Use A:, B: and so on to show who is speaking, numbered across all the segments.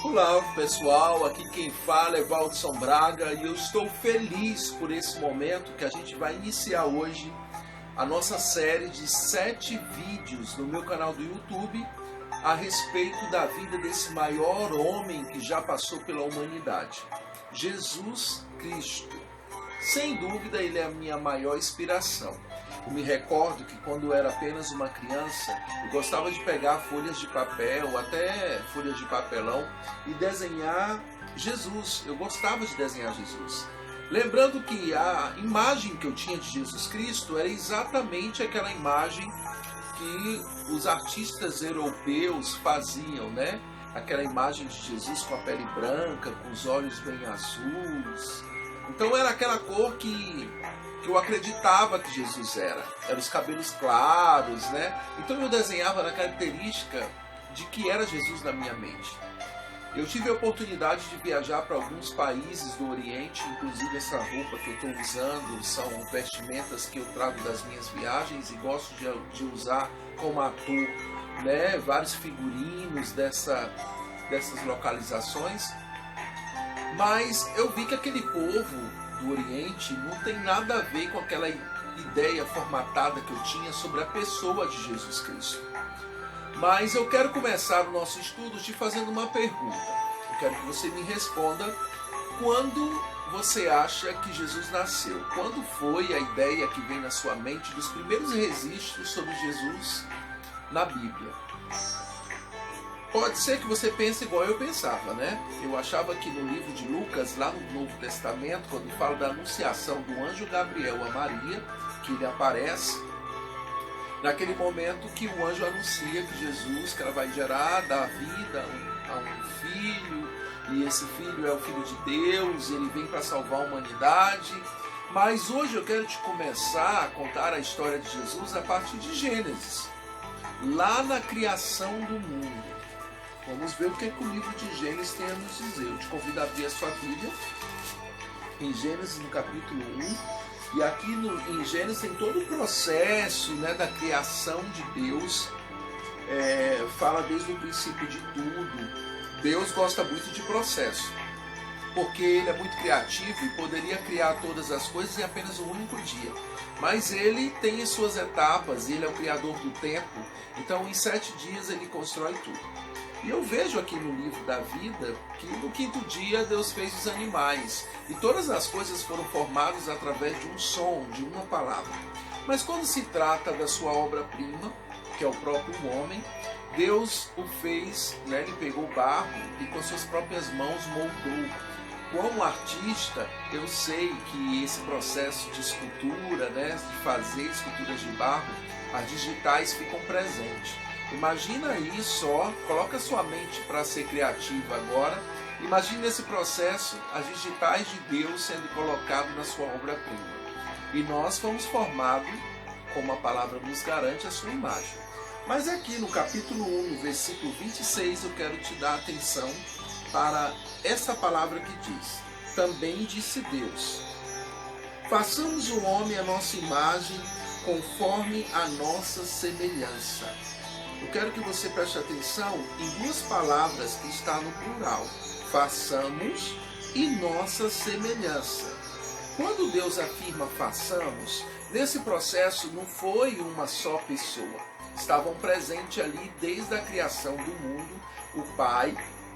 A: Olá pessoal, aqui quem fala é Valdson Braga e eu estou feliz por esse momento que a gente vai iniciar hoje a nossa série de 7 vídeos no meu canal do YouTube a respeito da vida desse maior homem que já passou pela humanidade, Jesus Cristo. Sem dúvida ele é a minha maior inspiração. Eu me recordo que quando eu era apenas uma criança, eu gostava de pegar folhas de papel, até folhas de papelão, e desenhar Jesus. Eu gostava de desenhar Jesus. Lembrando que a imagem que eu tinha de Jesus Cristo era exatamente aquela imagem que os artistas europeus faziam, né? Aquela imagem de Jesus com a pele branca, com os olhos bem azuis. Então era aquela cor que eu acreditava que Jesus era. Eram os cabelos claros, né? Então eu desenhava na característica de que era Jesus na minha mente. Eu tive a oportunidade de viajar para alguns países do Oriente, inclusive essa roupa que eu estou usando são vestimentas que eu trago das minhas viagens e gosto de usar como ator, né? Vários figurinos dessas localizações. Mas eu vi que aquele povo do Oriente não tem nada a ver com aquela ideia formatada que eu tinha sobre a pessoa de Jesus Cristo. Mas eu quero começar o nosso estudo te fazendo uma pergunta. Eu quero que você me responda quando você acha que Jesus nasceu. Quando foi a ideia que vem na sua mente dos primeiros registros sobre Jesus na Bíblia? Pode ser que você pense igual eu pensava, né? Eu achava que no livro de Lucas, lá no Novo Testamento, quando fala da anunciação do anjo Gabriel a Maria, que ele aparece, naquele momento que o anjo anuncia que Jesus, que ela vai gerar, dar vida a um filho, e esse filho é o Filho de Deus, ele vem para salvar a humanidade. Mas hoje eu quero te começar a contar a história de Jesus a partir de Gênesis, lá na criação do mundo. Vamos ver o que o livro de Gênesis tem a nos dizer. Eu te convido a abrir a sua Bíblia em Gênesis no capítulo 1. E aqui em Gênesis tem todo o processo, né, da criação de Deus. Fala desde o princípio de tudo. Deus gosta muito de processo, porque ele é muito criativo e poderia criar todas as coisas em apenas um único dia. Mas ele tem as suas etapas, ele é o criador do tempo. Então em 7 dias ele constrói tudo. E eu vejo aqui no livro da vida que no 5º dia Deus fez os animais. E todas as coisas foram formadas através de um som, de uma palavra. Mas quando se trata da sua obra-prima, que é o próprio homem, Deus o fez, né? Ele pegou barro e com suas próprias mãos moldou. Como artista, eu sei que esse processo de escultura, né? De fazer esculturas de barro, as digitais ficam presentes. Imagina aí só, coloca sua mente para ser criativa agora. Imagine esse processo, as digitais de Deus sendo colocado na sua obra-prima. E nós fomos formados, como a palavra nos garante, a sua imagem. Mas aqui no capítulo 1, no versículo 26, eu quero te dar atenção para essa palavra que diz: também disse Deus, façamos o homem à nossa imagem, conforme a nossa semelhança. Eu quero que você preste atenção em 2 palavras que está no plural. Façamos e nossa semelhança. Quando Deus afirma façamos, nesse processo não foi uma só pessoa. Estavam presentes ali desde a criação do mundo, o Pai,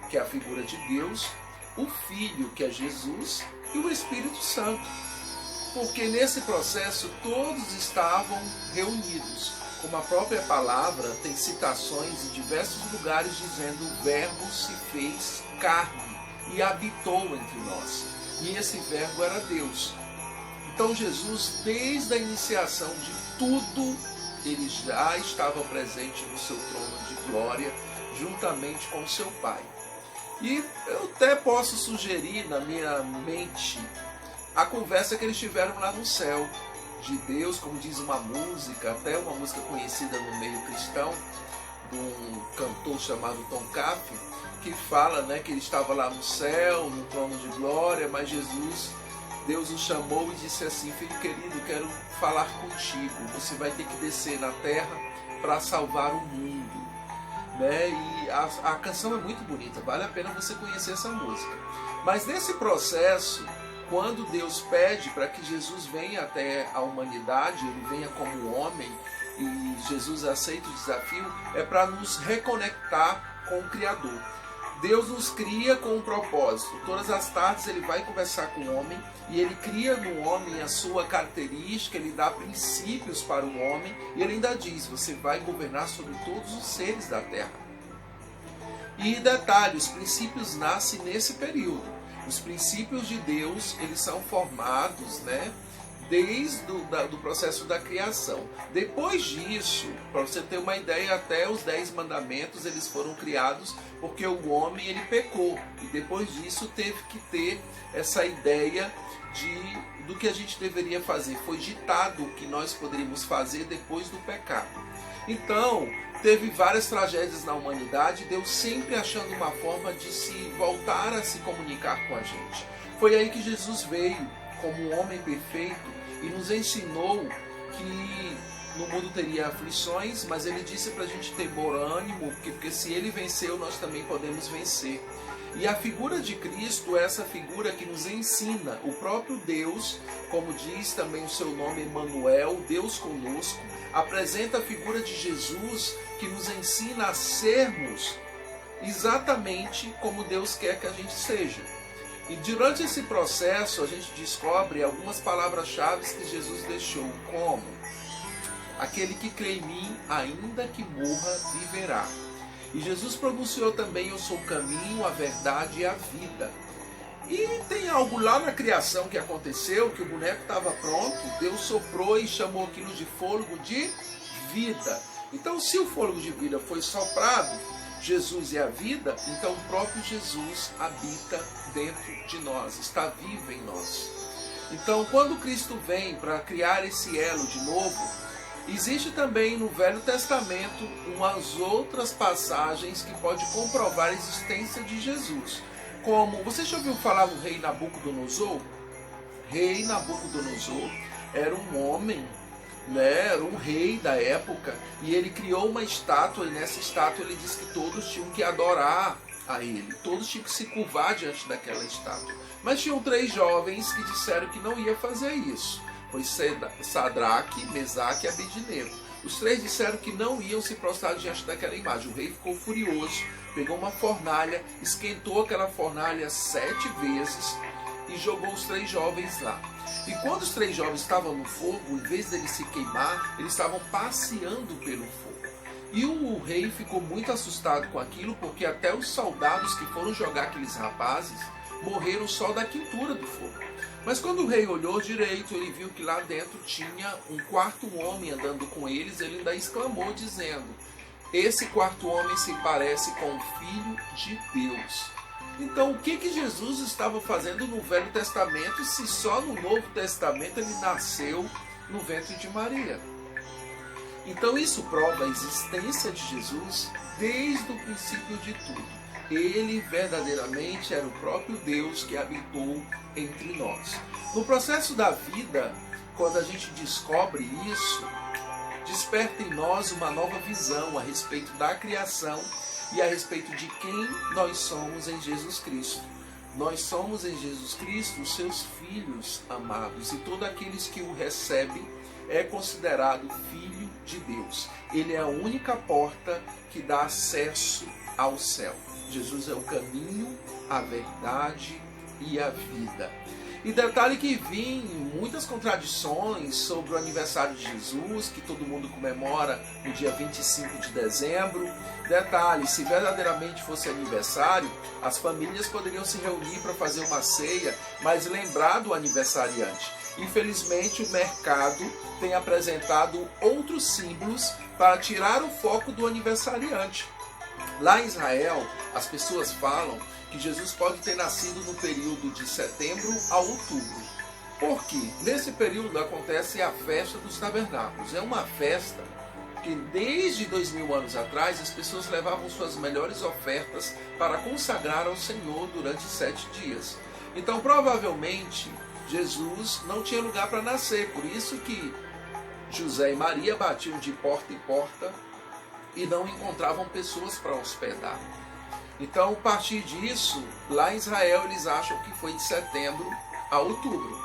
A: que é a figura de Deus, o Filho, que é Jesus, e o Espírito Santo. Porque nesse processo todos estavam reunidos. Como a própria palavra tem citações em diversos lugares dizendo: o verbo se fez carne e habitou entre nós. E esse verbo era Deus. Então Jesus, desde a iniciação de tudo, ele já estava presente no seu trono de glória, juntamente com o seu Pai. E eu até posso sugerir na minha mente a conversa que eles tiveram lá no céu, de Deus, como diz uma música, até uma música conhecida no meio cristão, de um cantor chamado Tom Cafe, que fala, né, que ele estava lá no céu, no trono de glória, mas Deus o chamou e disse assim: filho querido, quero falar contigo, você vai ter que descer na terra para salvar o mundo. Né? E a canção é muito bonita, vale a pena você conhecer essa música. Mas nesse processo, quando Deus pede para que Jesus venha até a humanidade, ele venha como homem, e Jesus aceita o desafio, é para nos reconectar com o Criador. Deus nos cria com um propósito. Todas as tardes ele vai conversar com o homem e ele cria no homem a sua característica, ele dá princípios para o homem e ele ainda diz: você vai governar sobre todos os seres da terra. E detalhe, os princípios nascem nesse período. Os princípios de Deus, eles são formados, desde do processo da criação. Depois disso, para você ter uma ideia, até os 10 mandamentos eles foram criados porque o homem ele pecou. E depois disso teve que ter essa ideia do que a gente deveria fazer. Foi ditado o que nós poderíamos fazer depois do pecado. Então, teve várias tragédias na humanidade, Deus sempre achando uma forma de se voltar a se comunicar com a gente. Foi aí que Jesus veio como um homem perfeito e nos ensinou que no mundo teria aflições, mas ele disse para a gente ter bom ânimo, porque se ele venceu, nós também podemos vencer. E a figura de Cristo é essa figura que nos ensina. O próprio Deus, como diz também o seu nome, Emmanuel, Deus conosco, apresenta a figura de Jesus que nos ensina a sermos exatamente como Deus quer que a gente seja. E durante esse processo a gente descobre algumas palavras-chave que Jesus deixou, como: aquele que crê em mim, ainda que morra, viverá. E Jesus pronunciou também: eu sou o caminho, a verdade e a vida. E tem algo lá na criação que aconteceu, que o boneco estava pronto, Deus soprou e chamou aquilo de fôlego de vida. Então, se o fôlego de vida foi soprado, Jesus é a vida, então o próprio Jesus habita dentro de nós, está vivo em nós. Então, quando Cristo vem para criar esse elo de novo, existe também no Velho Testamento umas outras passagens que podem comprovar a existência de Jesus. Como, você já ouviu falar no rei Nabucodonosor? Rei Nabucodonosor era um homem, era um rei da época, e ele criou uma estátua, e nessa estátua ele disse que todos tinham que adorar a ele, todos tinham que se curvar diante daquela estátua. Mas tinham 3 jovens que disseram que não ia fazer isso. Foi Sadraque, Mesaque e Abednego. Os 3 disseram que não iam se prostrar diante daquela imagem. O rei ficou furioso, pegou uma fornalha, esquentou aquela fornalha 7 vezes e jogou os 3 jovens lá. E quando os 3 jovens estavam no fogo, em vez deles se queimar, eles estavam passeando pelo fogo. E o rei ficou muito assustado com aquilo, porque até os soldados que foram jogar aqueles rapazes morreram só da quentura do fogo. Mas quando o rei olhou direito, ele viu que lá dentro tinha um 4º homem andando com eles. Ele ainda exclamou dizendo: esse 4º homem se parece com o Filho de Deus. Então, o que Jesus estava fazendo no Velho Testamento, se só no Novo Testamento ele nasceu no ventre de Maria? Então, isso prova a existência de Jesus desde o princípio de tudo. Ele verdadeiramente era o próprio Deus que habitou entre nós. No processo da vida, quando a gente descobre isso, desperta em nós uma nova visão a respeito da criação e a respeito de quem nós somos em Jesus Cristo. Nós somos em Jesus Cristo os seus filhos amados, e todos aqueles que o recebem é considerado filho de Deus. Ele é a única porta que dá acesso ao céu. Jesus é o caminho, a verdade e a vida. E detalhe que vem muitas contradições sobre o aniversário de Jesus, que todo mundo comemora no dia 25 de dezembro. Detalhe, se verdadeiramente fosse aniversário, as famílias poderiam se reunir para fazer uma ceia, mas lembrar do aniversariante. Infelizmente, o mercado tem apresentado outros símbolos para tirar o foco do aniversariante. Lá em Israel, as pessoas falam que Jesus pode ter nascido no período de setembro a outubro. Por quê? Nesse período acontece a festa dos tabernáculos. É uma festa que desde 2000 anos atrás as pessoas levavam suas melhores ofertas para consagrar ao Senhor durante 7 dias. Então, provavelmente, Jesus não tinha lugar para nascer. Por isso que José e Maria batiam de porta em porta e não encontravam pessoas para hospedar. Então, a partir disso, lá em Israel eles acham que foi de setembro a outubro.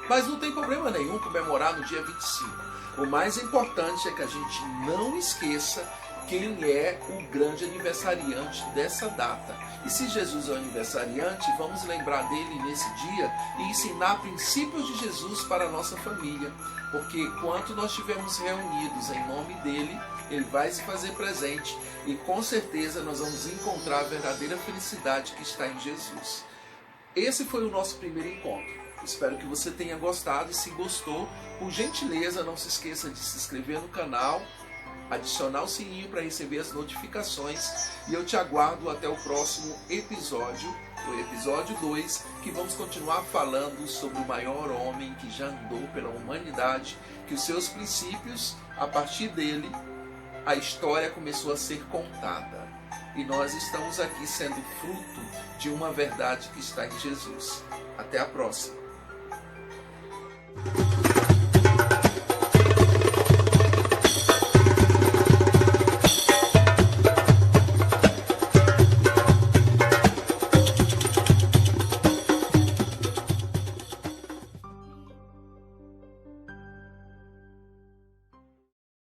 A: Mas não tem problema nenhum comemorar no dia 25. O mais importante é que a gente não esqueça quem é o grande aniversariante dessa data. E se Jesus é o aniversariante, vamos lembrar dele nesse dia e ensinar princípios de Jesus para a nossa família. Porque enquanto nós estivermos reunidos em nome dele, ele vai se fazer presente e com certeza nós vamos encontrar a verdadeira felicidade que está em Jesus. Esse foi o nosso primeiro encontro. Espero que você tenha gostado e se gostou, por gentileza, não se esqueça de se inscrever no canal, adicionar o sininho para receber as notificações e eu te aguardo até o próximo episódio, o episódio 2, que vamos continuar falando sobre o maior homem que já andou pela humanidade, que os seus princípios, a partir dele, a história começou a ser contada. E nós estamos aqui sendo fruto de uma verdade que está em Jesus. Até a próxima.